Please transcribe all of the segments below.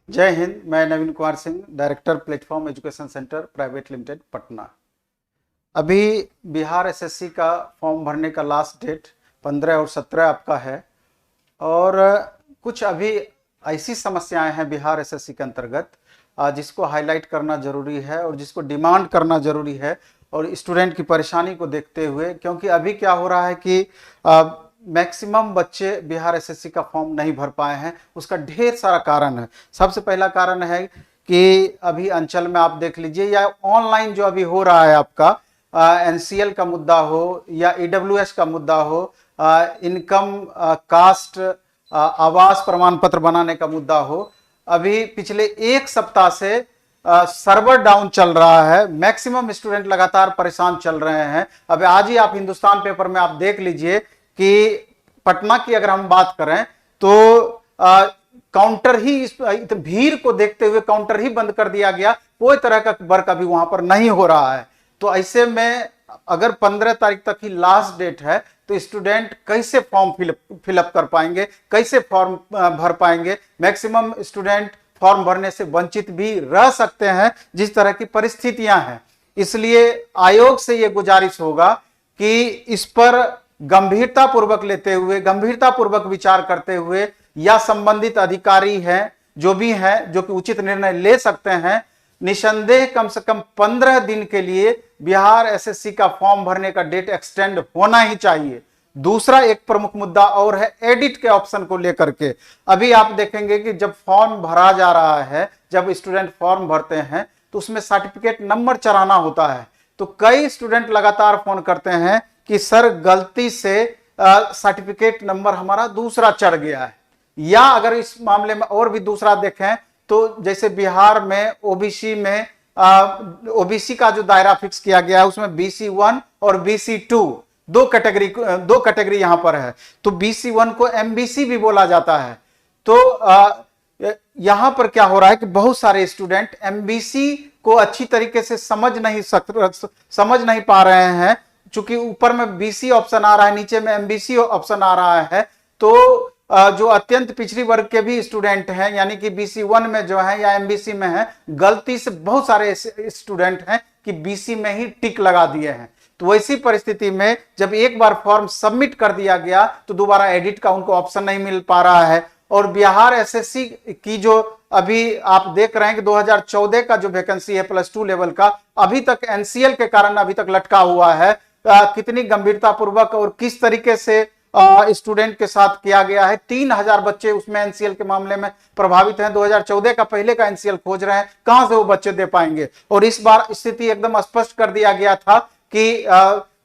जय हिंद। मैं Naveen Kumar Singh, director platform education centre private limited Patna. अभी बिहार एसएससी का फॉर्म भरने का लास्ट डेट 15 और 17 आपका है और कुछ अभी ऐसी समस्याएं हैं बिहार एसएससी के अंतर्गत जिसको हाईलाइट करना जरूरी है और जिसको डिमांड करना जरूरी है और स्टूडेंट की परेशानी को देखते हुए, क्योंकि अभी क्या हो रहा है कि मैक्सिमम बच्चे बिहार एसएससी का फॉर्म नहीं भर पाए हैं। उसका ढेर सारा कारण है। सबसे पहला कारण है कि अभी अंचल में आप देख लीजिए या ऑनलाइन जो अभी हो रहा है आपका एनसीएल का मुद्दा हो या ईडब्ल्यूएस का मुद्दा हो, इनकम कास्ट आवास प्रमाण पत्र बनाने का मुद्दा हो, अभी पिछले एक सप्ताह से सर्वर डाउन चल रहा है। मैक्सिमम स्टूडेंट लगातार परेशान चल रहे हैं। अब आज ही आप हिंदुस्तान पेपर में आप देख लीजिए कि पटना की अगर हम बात करें तो काउंटर ही भीड़ को देखते हुए काउंटर ही बंद कर दिया गया। कोई तरह का वर्क अभी वहां पर नहीं हो रहा है। तो ऐसे में अगर 15 तारीख तक ही लास्ट डेट है तो स्टूडेंट कैसे फॉर्म फिलअप कर पाएंगे, कैसे फॉर्म भर पाएंगे। मैक्सिमम स्टूडेंट फॉर्म भरने से वंचित भी रह सकते हैं जिस तरह की परिस्थितियां हैं। इसलिए आयोग से यह गुजारिश होगा कि इस पर गंभीरता पूर्वक लेते हुए, गंभीरता पूर्वक विचार करते हुए, या संबंधित अधिकारी हैं जो भी हैं जो कि उचित निर्णय ले सकते हैं, निसंदेह कम से कम 15 दिन के लिए बिहार एसएससी का फॉर्म भरने का डेट एक्सटेंड होना ही चाहिए। दूसरा एक प्रमुख मुद्दा और है एडिट के ऑप्शन को लेकर के। अभी आप देखेंगे कि जब फॉर्म भरा जा रहा है, जब स्टूडेंट फॉर्म भरते हैं तो उसमें सर्टिफिकेट नंबर चढ़ाना होता है। तो कई स्टूडेंट लगातार फोन करते हैं कि सर गलती से सर्टिफिकेट नंबर हमारा दूसरा चढ़ गया है। या अगर इस मामले में और भी दूसरा देखें तो जैसे बिहार में ओबीसी का जो दायरा फिक्स किया गया है उसमें BC1 और BC2 दो कैटेगरी यहां पर है। तो BC1 को MBC भी बोला जाता है। तो यहां पर क्या हो रहा है कि बहुत सारे स्टूडेंट MBC को अच्छी तरीके से समझ नहीं पा रहे हैं। चूंकि ऊपर में BC ऑप्शन आ रहा है, नीचे में MBC ऑप्शन आ रहा है, तो जो अत्यंत पिछड़ी वर्ग के भी स्टूडेंट हैं यानी कि BC1 में जो है या MBC में है, गलती से बहुत सारे स्टूडेंट हैं कि BC में ही टिक लगा दिए हैं। तो वैसी परिस्थिति में जब एक बार फॉर्म सबमिट कर दिया गया तो दोबारा एडिट का उनको ऑप्शन नहीं मिल पा रहा है। और बिहार एसएससी की जो अभी आप देख रहे हैं कि 2014 का जो वैकेंसी है +2 लेवल का, अभी तक एनसीएल के कारण अभी तक लटका हुआ है। कितनी गंभीरता पूर्वक और किस तरीके से स्टूडेंट के साथ किया गया है। 3000 बच्चे उसमें एनसीएल के मामले में प्रभावित हैं। 2014 का पहले का एनसीएल खोज रहे हैं, कहां से वो बच्चे दे पाएंगे। और इस बार स्थिति एकदम स्पष्ट कर दिया गया था कि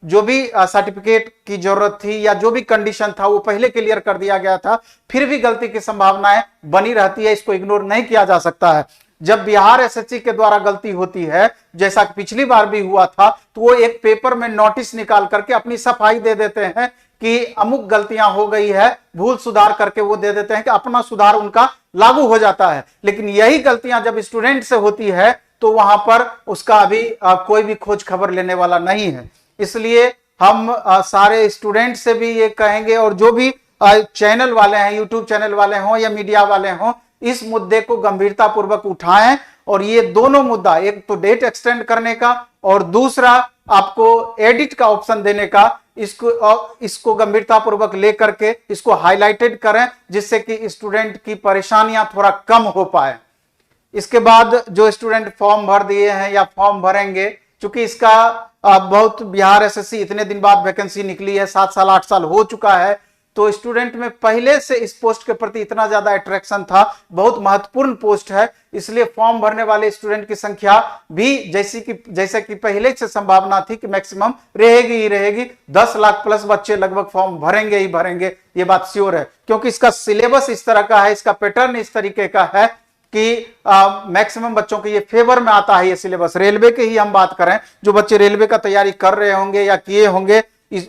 जो भी सर्टिफिकेट की जरूरत थी या जो भी कंडीशन था वो पहले क्लियर कर दिया गया था। फिर भी गलती की संभावनाएं बनी रहती है, इसको इग्नोर नहीं किया जा सकता है। जब बिहार एसएससी के द्वारा गलती होती है, जैसा कि पिछली बार भी हुआ था, तो वो एक पेपर में नोटिस निकाल करके अपनी सफाई दे देते हैं कि अमुक गलतियां हो गई है, भूल सुधार करके वो दे देते हैं कि अपना सुधार उनका लागू हो जाता है। लेकिन यही गलतियां जब स्टूडेंट से होती है तो वहां पर उसका अभी कोई भी खोज खबर लेने वाला नहीं है। इसलिए हम सारे स्टूडेंट से भी ये कहेंगे और जो भी चैनल वाले हैं, यूट्यूब चैनल वाले हों या मीडिया वाले हों, इस मुद्दे को गंभीरता पूर्वक उठाएं। और ये दोनों मुद्दा, एक तो डेट एक्सटेंड करने का और दूसरा आपको एडिट का ऑप्शन देने का, इसको गंभीरता पूर्वक लेकर के इसको हाईलाइटेड करें जिससे कि स्टूडेंट की परेशानियां थोड़ा कम हो पाए। इसके बाद जो स्टूडेंट फॉर्म भर दिए हैं या फॉर्म भरेंगे, चूंकि इसका बहुत बिहार एसएससी इतने दिन बाद वैकेंसी निकली है, 7 साल 8 साल हो चुका है, तो स्टूडेंट में पहले से इस पोस्ट के प्रति इतना ज्यादा अट्रैक्शन था। बहुत महत्वपूर्ण पोस्ट है, इसलिए फॉर्म भरने वाले स्टूडेंट की संख्या भी जैसे कि पहले से संभावना थी कि मैक्सिमम रहेगी ही रहेगी। 10 लाख प्लस बच्चे लगभग फॉर्म भरेंगे ही भरेंगे, ये बात श्योर है। क्योंकि इसका सिलेबस इस तरह का है, इसका पैटर्न इस तरीके का है कि मैक्सिमम बच्चों के ये फेवर में आता है। ये सिलेबस रेलवे के ही हम बात करें, जो बच्चे रेलवे का तैयारी कर रहे होंगे या किए होंगे,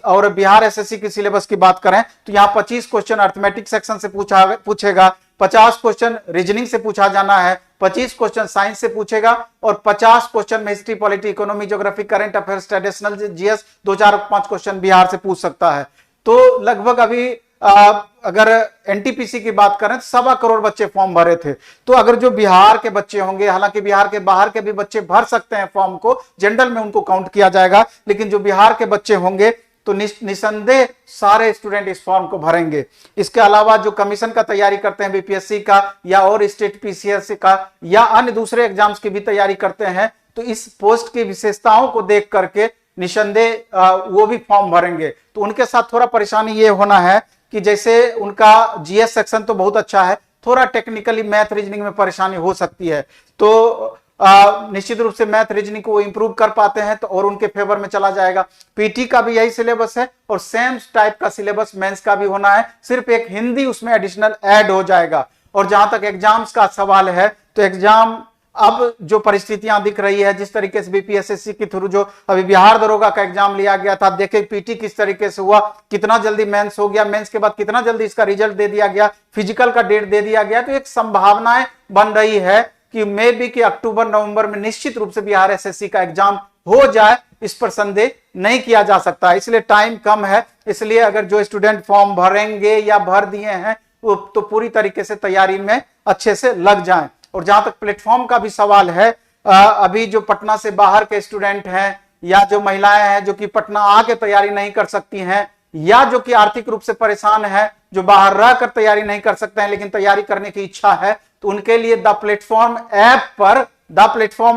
और बिहार एसएससी की सिलेबस की बात करें तो यहां 25 क्वेश्चन अर्थमेटिक सेक्शन से पूछेगा, 50 क्वेश्चन रीजनिंग से पूछा जाना है, 25 क्वेश्चन साइंस से पूछेगा और 50 क्वेश्चन में history, polity, economy, geography, current affairs, traditional, GS 2-4-5 question Bihar से पूछ सकता है। तो लगभग अभी अगर एनटीपीसी की बात करें तो 1.25 करोड़ बच्चे फॉर्म भरे थे। तो अगर जो बिहार के बच्चे होंगे, हालांकि बिहार के बाहर के भी बच्चे भर सकते हैं फॉर्म को, जनरल में उनको काउंट किया जाएगा, लेकिन जो बिहार के बच्चे होंगे तो निसंदेह सारे स्टूडेंट इस फॉर्म को भरेंगे। इसके अलावा जो कमीशन का तैयारी करते हैं, बीपीएससी का या और स्टेट पीसीएस का या अन्य दूसरे एग्जाम्स की भी तैयारी करते हैं, तो इस पोस्ट की विशेषताओं को देख करके निसंदेह वो भी फॉर्म भरेंगे। तो उनके साथ थोड़ा परेशानी ये होना है कि जैसे उनका जीएस सेक्शन तो बहुत अच्छा है, थोड़ा टेक्निकली मैथ रीजनिंग में परेशानी हो सकती है। तो निश्चित रूप से मैथ रीजनिंग को इंप्रूव कर पाते हैं तो और उनके फेवर में चला जाएगा। पीटी का भी यही सिलेबस है और सेम टाइप का सिलेबस मेंस का भी होना है, सिर्फ एक हिंदी उसमें एडिशनल ऐड हो जाएगा। और जहां तक एग्जाम्स का सवाल है तो एग्जाम अब जो परिस्थितियां दिख रही है, जिस तरीके से बीपीएसएससी के थ्रू जो अभी बिहार दरोगा का एग्जाम लिया गया था, देखें पीटी किस तरीके से हुआ, कितना जल्दी मेंस हो गया, मेंस के बाद कितना जल्दी इसका रिजल्ट दे दिया गया, फिजिकल का डेट दे दिया गया। तो एक संभावनाएं बन रही है कि मे बी कि अक्टूबर नवंबर में निश्चित रूप से बिहार एसएससी का एग्जाम हो जाए, इस पर संदेह नहीं किया जा सकता। इसलिए टाइम कम है, इसलिए अगर जो स्टूडेंट फॉर्म भरेंगे या भर दिए हैं वो तो पूरी तरीके से तैयारी में अच्छे से लग जाएं। और जहां तक प्लेटफॉर्म का भी सवाल है, अभी जो पटना से बाहर के स्टूडेंट हैं या जो महिलाएं हैं जो कि पटना आके तैयारी नहीं कर सकती हैं या जो कि आर्थिक रूप से परेशान है, जो बाहर रहकर तैयारी नहीं कर सकते हैं लेकिन तैयारी करने की इच्छा है, तो उनके लिए द प्लेटफॉर्म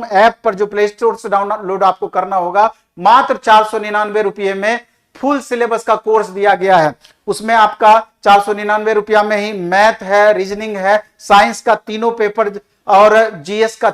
ऐप पर जो प्ले स्टोर से डाउनलोड आपको करना होगा, मात्र 499 रुपये में फुल सिलेबस का कोर्स दिया गया है। उसमें आपका 499 रुपया में ही मैथ है, रीजनिंग है, साइंस का तीनों पेपर और जीएस का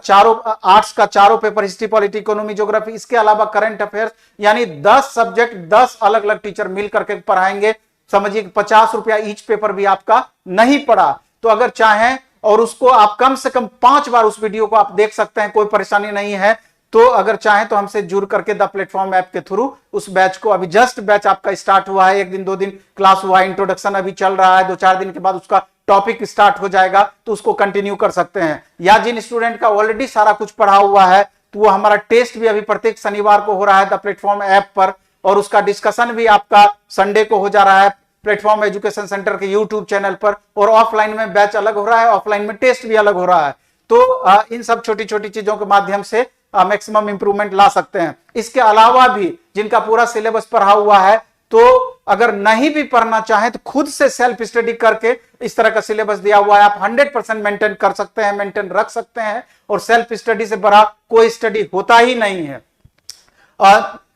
आर्ट्स का चारों paper, history, polity, economy, geography, इसके अलावा करंट अफेयर्स, यानी 10 सब्जेक्ट 10 अलग अलग टीचर मिल करके पढ़ाएंगे। समझिए 50 रुपया ईच पेपर भी आपका नहीं पड़ा। तो अगर चाहें और उसको आप कम से कम 5 बार उस वीडियो को आप देख सकते हैं, कोई परेशानी नहीं है। तो अगर चाहें तो हमसे जुड़ करके द प्लेटफॉर्म ऐप के थ्रू उस बैच को, अभी जस्ट बैच आपका स्टार्ट हुआ है, 1 दिन 2 दिन क्लास हुआ है, इंट्रोडक्शन अभी चल रहा है, 2-4 दिन के बाद उसका टॉपिक स्टार्ट हो जाएगा, तो उसको कंटिन्यू कर सकते हैं। या जिन स्टूडेंट का ऑलरेडी सारा कुछ पढ़ा हुआ है तो वो हमारा टेस्ट भी अभी प्रत्येक शनिवार को हो रहा है द प्लेटफॉर्म ऐप पर, और उसका डिस्कशन भी आपका संडे को हो जा रहा है प्लेटफॉर्म एजुकेशन सेंटर के यूट्यूब चैनल पर। और ऑफलाइन में बैच अलग हो रहा है, ऑफलाइन में टेस्ट भी अलग हो रहा है। तो इन सब छोटी छोटी चीजों के माध्यम से मैक्सिमम इंप्रूवमेंट ला सकते हैं। इसके अलावा भी जिनका पूरा सिलेबस पढ़ा हुआ है, तो अगर नहीं भी पढ़ना चाहें तो खुद से सेल्फ स्टडी करके इस तरह का सिलेबस दिया हुआ है, आप 100% मेंटेन कर सकते हैं, मेंटेन रख सकते हैं। और सेल्फ स्टडी से बड़ा कोई स्टडी होता ही नहीं है।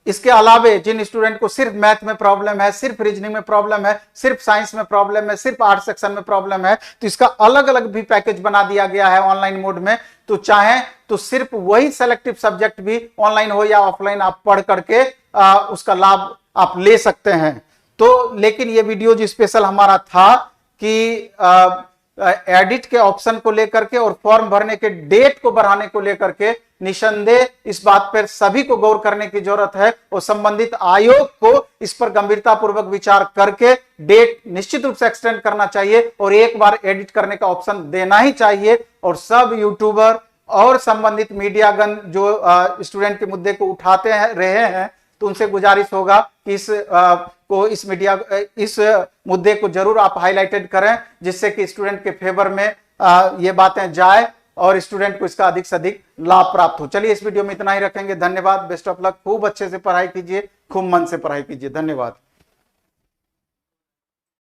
इसके अलावे जिन स्टूडेंट को सिर्फ मैथ में प्रॉब्लम है, सिर्फ रीजनिंग में प्रॉब्लम है, सिर्फ साइंस में प्रॉब्लम है, सिर्फ आर्ट सेक्शन में प्रॉब्लम है, तो इसका अलग अलग भी पैकेज बना दिया गया है ऑनलाइन मोड में। तो चाहें तो सिर्फ वही सेलेक्टिव सब्जेक्ट भी ऑनलाइन हो या ऑफलाइन आप पढ़ करके उसका लाभ आप ले सकते हैं। तो लेकिन ये वीडियो जो स्पेशल हमारा था कि एडिट के ऑप्शन को लेकर के और फॉर्म भरने के डेट को बढ़ाने को लेकर के निसंदेह इस बात पर सभी को गौर करने की जरूरत है और संबंधित आयोग को इस पर गंभीरता पूर्वक विचार करके डेट निश्चित रूप से एक्सटेंड करना चाहिए और एक बार एडिट करने का ऑप्शन देना ही चाहिए। और सब यूट्यूबर और संबंधित मीडियागण जो स्टूडेंट के मुद्दे को उठाते रहे हैं, तो उनसे गुजारिश होगा कि इस मुद्दे को जरूर आप हाईलाइटेड करें, जिससे कि स्टूडेंट के फेवर में ये बातें जाए और स्टूडेंट को इसका अधिक से अधिक लाभ प्राप्त हो। चलिए इस वीडियो में इतना ही रखेंगे। धन्यवाद, बेस्ट ऑफ लक। खूब अच्छे से पढ़ाई कीजिए, खूब मन से पढ़ाई कीजिए। धन्यवाद।